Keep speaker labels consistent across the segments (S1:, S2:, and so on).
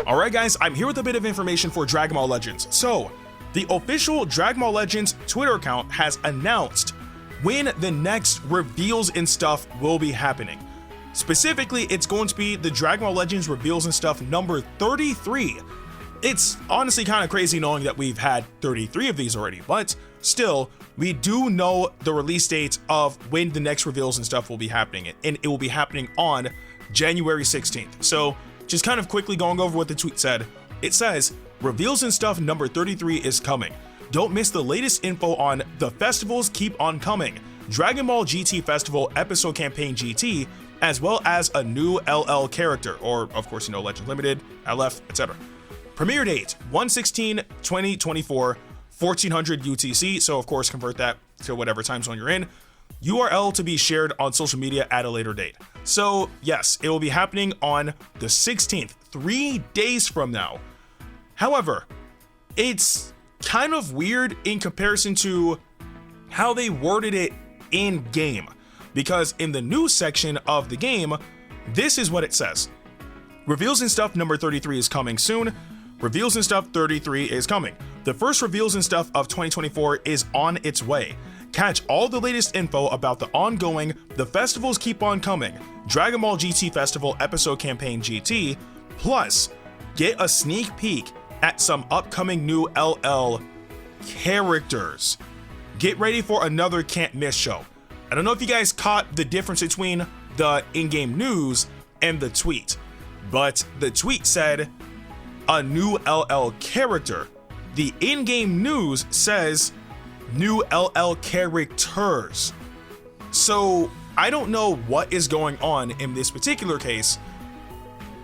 S1: Alright guys, I'm here with a bit of information for Dragon Ball Legends. So, the official Dragon Ball Legends Twitter account has announced when the next reveals and stuff will be happening. Specifically, it's going to be the Dragon Ball Legends reveals and stuff number 33. It's honestly kind of crazy knowing that we've had 33 of these already, but still, we do know the release dates of when the next reveals and stuff will be happening, and it will be happening on January 16th. So, just kind of quickly going over what the tweet said. It says, reveals and stuff number 33 is coming. Don't miss the latest info on the festivals keep on coming. Dragon Ball GT Festival Episode Campaign GT, as well as a new LL character, or of course, you know, Legend Limited, LF, etc. Premiere date, 1/16/2024, 1400 UTC, so of course convert that to whatever time zone you're in. URL to be shared on social media at a later date. So yes, it will be happening on the 16th, 3 days from now. However, it's kind of weird in comparison to how they worded it in game, because in the news section of the game, this is what it says. Reveals and stuff number 33 is coming soon. Reveals and stuff 33 is coming. The first reveals and stuff of 2024 is on its way. Catch all the latest info about the ongoing The Festivals Keep On Coming, Dragon Ball GT Festival Episode Campaign GT, plus get a sneak peek at some upcoming new LL characters. Get ready for another can't miss show. I don't know if you guys caught the difference between the in-game news and the tweet, but the tweet said a new LL character. The in-game news says new LL characters. So I don't know what is going on in this particular case,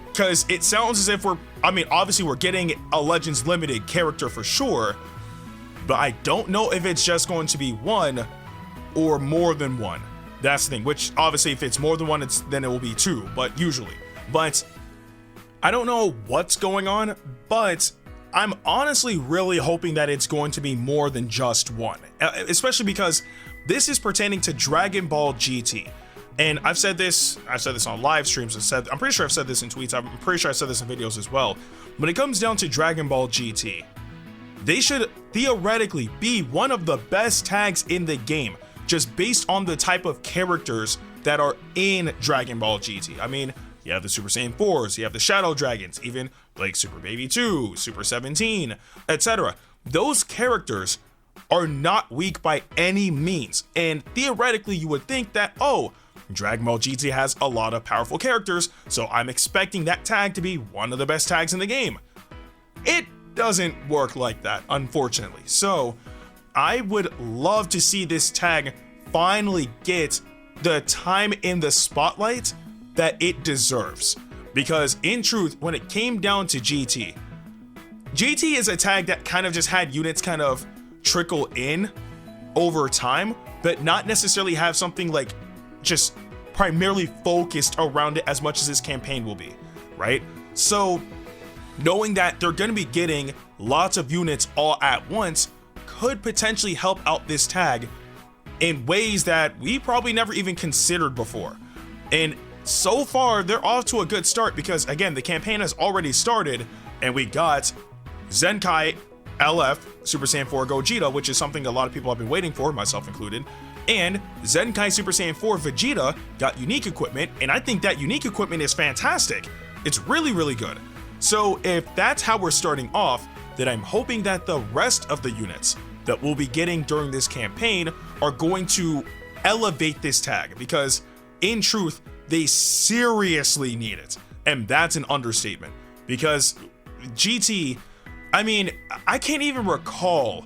S1: because it sounds as if obviously we're getting a Legends Limited character for sure, but I don't know if it's just going to be one or more than one. That's the thing, which obviously if it's more than one, then it will be two, but usually. But I don't know what's going on, but I'm honestly really hoping that it's going to be more than just one, especially because this is pertaining to Dragon Ball GT. And I've said this on live streams. I'm pretty sure I've said this in tweets. I'm pretty sure I said this in videos as well. When it comes down to Dragon Ball GT, they should theoretically be one of the best tags in the game, just based on the type of characters that are in Dragon Ball GT. I mean, you have the Super Saiyan 4s, you have the Shadow Dragons, even like Super Baby 2, Super 17, etc. Those characters are not weak by any means, and theoretically you would think that, oh, Dragon Ball GT has a lot of powerful characters, so I'm expecting that tag to be one of the best tags in the game. It doesn't work like that, unfortunately. So I would love to see this tag finally get the time in the spotlight that it deserves, because in truth, when it came down to GT is a tag that kind of just had units kind of trickle in over time, but not necessarily have something like just primarily focused around it as much as this campaign will be, right? So knowing that they're going to be getting lots of units all at once could potentially help out this tag in ways that we probably never even considered before. And so far, they're off to a good start because, again, the campaign has already started, and we got Zenkai LF Super Saiyan 4 Gogeta, which is something a lot of people have been waiting for, myself included, and Zenkai Super Saiyan 4 Vegeta got unique equipment, and I think that unique equipment is fantastic. It's really, really good. So if that's how we're starting off, then I'm hoping that the rest of the units that we'll be getting during this campaign are going to elevate this tag, because in truth, they seriously need it. And that's an understatement, because GT, I mean, I can't even recall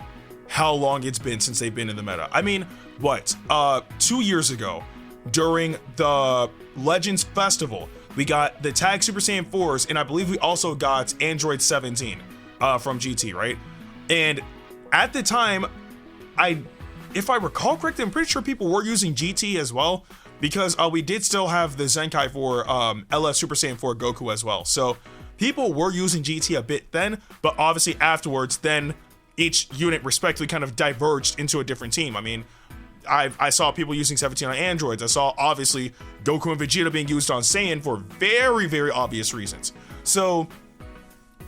S1: how long it's been since they've been in the meta. I mean, what, 2 years ago, during the Legends Festival, we got the tag Super Saiyan 4s, and I believe we also got Android 17 from GT, right? And at the time, if I recall correctly, I'm pretty sure people were using GT as well, because we did still have the Zenkai for LF Super Saiyan 4 Goku as well. So people were using GT a bit then, but obviously afterwards, then each unit respectively kind of diverged into a different team. I mean, I saw people using 17 on androids. I saw obviously Goku and Vegeta being used on Saiyan for very, very obvious reasons. So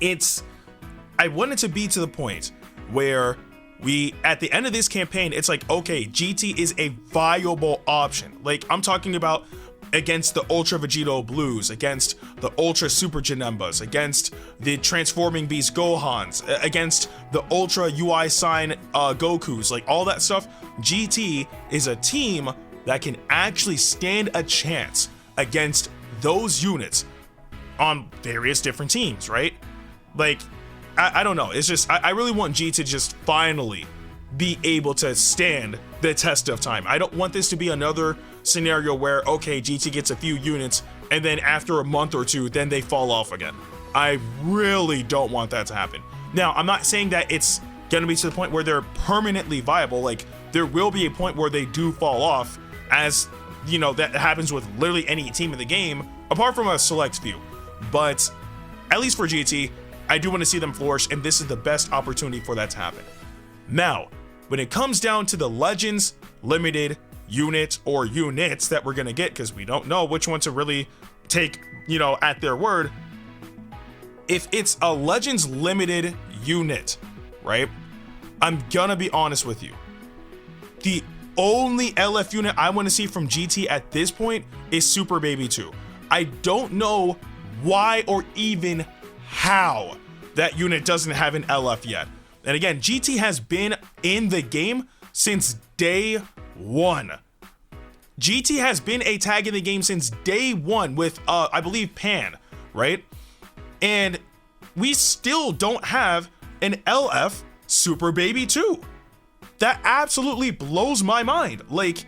S1: I want it to be to the point where we, at the end of this campaign, it's like, okay, GT is a viable option. Like, I'm talking about against the Ultra Vegito Blues, against the Ultra Super Janembas, against the Transforming Beast Gohans, against the Ultra UI Sign Gokus, like all that stuff. GT is a team that can actually stand a chance against those units on various different teams, right? Like, I don't know. It's just, I really want G to just finally be able to stand the test of time. I don't want this to be another scenario where, okay, GT gets a few units and then after a month or two, then they fall off again. I really don't want that to happen. Now, I'm not saying that it's gonna be to the point where they're permanently viable. Like, there will be a point where they do fall off, as you know, that happens with literally any team in the game, apart from a select few. But at least for GT, I do want to see them flourish, and this is the best opportunity for that to happen. Now, when it comes down to the Legends limited unit or units that we're gonna get, because we don't know which one to really take, you know, at their word. If it's a Legends limited unit, right? I'm gonna be honest with you. The only LF unit I want to see from GT at this point is Super Baby 2. I don't know why or even how that unit doesn't have an LF yet. And again, GT has been in the game since day one. GT has been a tag in the game since day one with, I believe, Pan, right? And we still don't have an LF Super Baby 2. That absolutely blows my mind. Like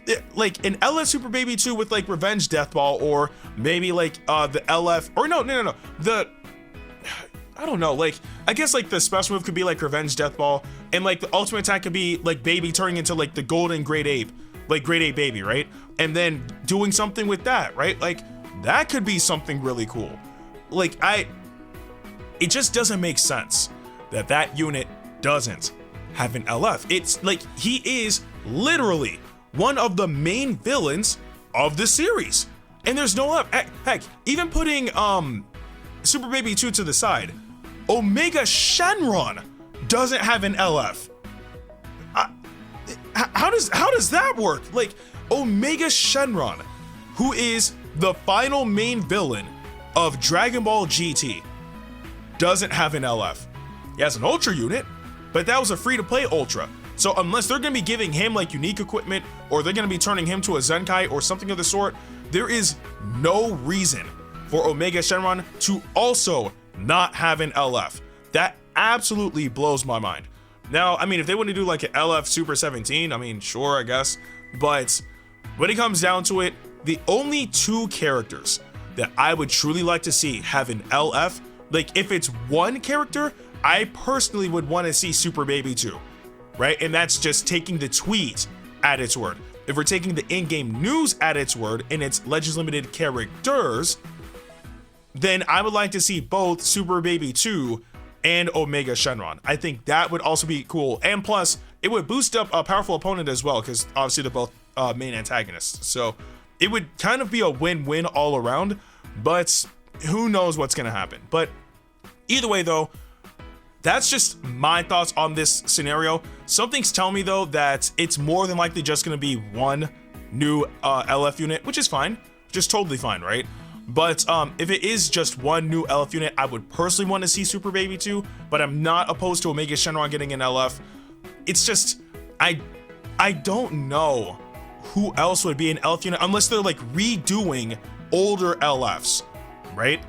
S1: an LF Super Baby 2 with like Revenge Death Ball, or maybe like the LF, or no, I don't know, like, I guess like the special move could be like Revenge Death Ball, and like the ultimate attack could be like Baby turning into like the golden Great Ape, like Great Ape Baby, right? And then doing something with that, right? Like, that could be something really cool. Like, it just doesn't make sense that that unit doesn't have an LF. It's like, he is literally one of the main villains of the series, and there's no LF. Heck, even putting Super Baby 2 to the side, Omega Shenron doesn't have an LF. How does that work? Like, Omega Shenron, who is the final main villain of Dragon Ball GT, doesn't have an LF. He has an Ultra unit, but that was a free-to-play Ultra. So unless they're gonna be giving him like unique equipment, or they're gonna be turning him to a Zenkai or something of the sort, there is no reason for Omega Shenron to also not have an LF. That absolutely blows my mind. Now, I mean, if they want to do like an LF Super 17, I mean, sure, I guess. But when it comes down to it, the only two characters that I would truly like to see have an LF, like if it's one character, I personally would want to see Super Baby 2, right? And that's just taking the tweet at its word. If we're taking the in-game news at its word and it's Legends Limited characters, then I would like to see both Super Baby 2 and Omega Shenron. I think that would also be cool. And plus, it would boost up a powerful opponent as well, because obviously they're both main antagonists. So it would kind of be a win-win all around, but who knows what's going to happen. But either way, though, that's just my thoughts on this scenario. Something's telling me, though, that it's more than likely just going to be one new LF unit, which is fine. Just totally fine, right? But if it is just one new LF unit, I would personally want to see Super Baby 2, but I'm not opposed to Omega Shenron getting an LF. It's just, I don't know who else would be an LF unit unless they're like redoing older LFs, right?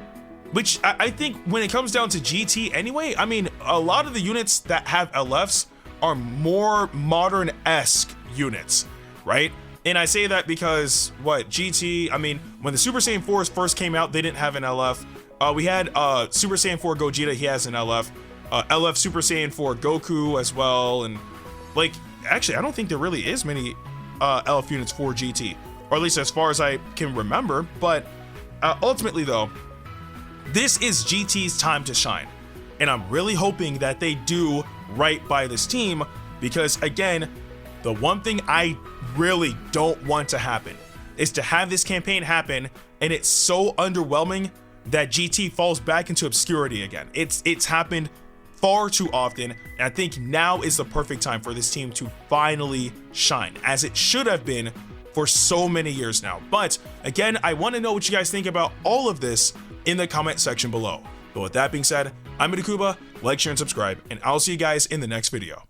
S1: Which I think when it comes down to GT anyway, I mean, a lot of the units that have LFs are more modern-esque units, right? And I say that because, GT, I mean, when the Super Saiyan 4s first came out, they didn't have an LF. We had Super Saiyan 4 Gogeta, he has an LF. LF Super Saiyan 4 Goku as well. And, like, actually, I don't think there really is many LF units for GT. Or at least as far as I can remember. But ultimately, though, this is GT's time to shine. And I'm really hoping that they do right by this team. Because, again, the one thing I really don't want to happen is to have this campaign happen and it's so underwhelming that GT falls back into obscurity again. It's happened far too often, and I think now is the perfect time for this team to finally shine, as it should have been for so many years now. But again, I want to know what you guys think about all of this in the comment section below. But with that being said, I'm Ndukauba, like, share, and subscribe, and I'll see you guys in the next video.